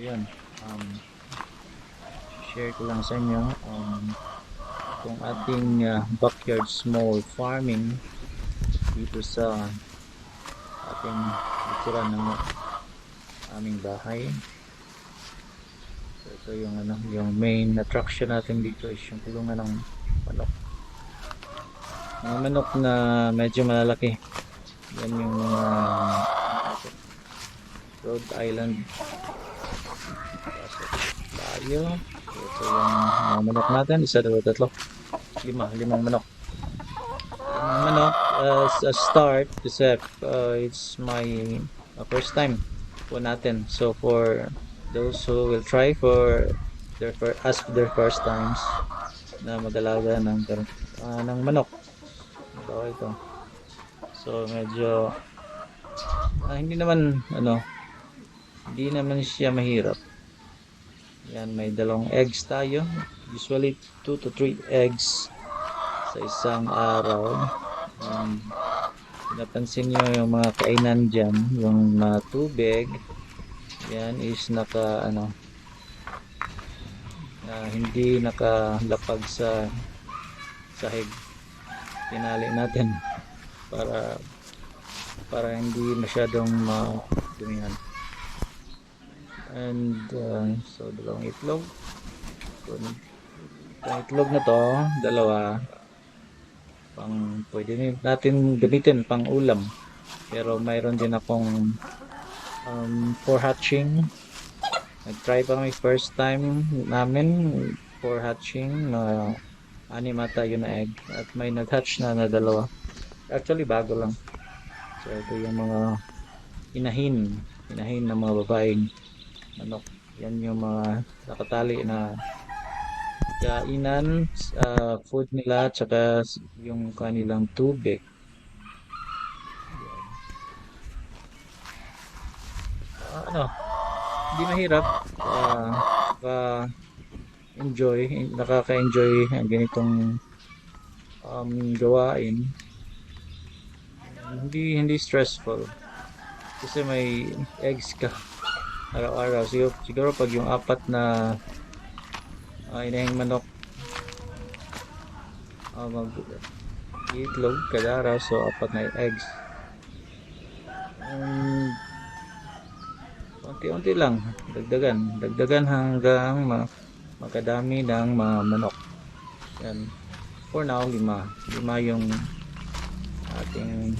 Yun, share ko lang sa inyo itong ating backyard small farming dito sa ating likuran ng aming bahay. So, ito yung yung main attraction natin dito is yung kulungan ng manok. Mga manok na medyo malalaki. Yan yung mga Rhode Island. Pasok tayo. Ito yung mga manok natin. Isa, dalawa, tatlo. Limang manok. Limang manok as a start kasi it's my first time po natin. So for those who will try for their first times na mag-alaga ng manok. Ito. So medyo hindi naman siya mahirap. Yan, may dalawang eggs tayo. Usually 2 to 3 eggs sa isang araw. Napansin nyo yung mga kainan dyan, yung mga tubig, yan is hindi nakalapag sa sahig. Tinali natin para hindi masyadong dumihan. And so dalawang itlog. Itong itlog na to, dalawa, pwede natin gamitin pang ulam. Pero mayroon din akong for hatching. Nag-try pa kami first time namin for hatching na anim ata yun na egg. At may nag-hatch na dalawa. Actually bago lang. So ito yung mga inahin ng mga babaeng manok. Yan yung mga nakatali na kainan, food nila, tsaka yung kanilang tubig. Hindi mahirap. Nakaka-enjoy ang ganitong gawain. Hindi stressful. Kasi may eggs ka araw-araw. Siguro pag yung apat na inahing manok mag-iitlog kada araw, so apat na eggs. Unti-unti lang, dagdagan hanggang makadami ng mga manok. Yan. For now, lima yung ating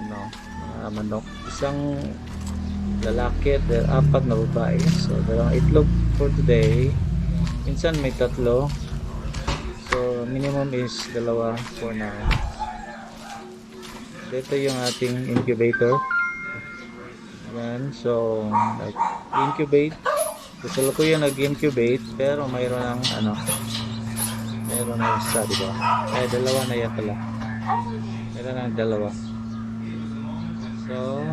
mga manok. Isang lalaki at apat na babae. So, dalawang itlog for today. Minsan may tatlo. So, minimum is dalawa for now. Ito yung ating incubator. Yan. So, nag-incubate. Kasalukuyan nag-incubate. Pero mayroon ng isa, diba? Dalawa na yan pala. Meron ng dalawa. So,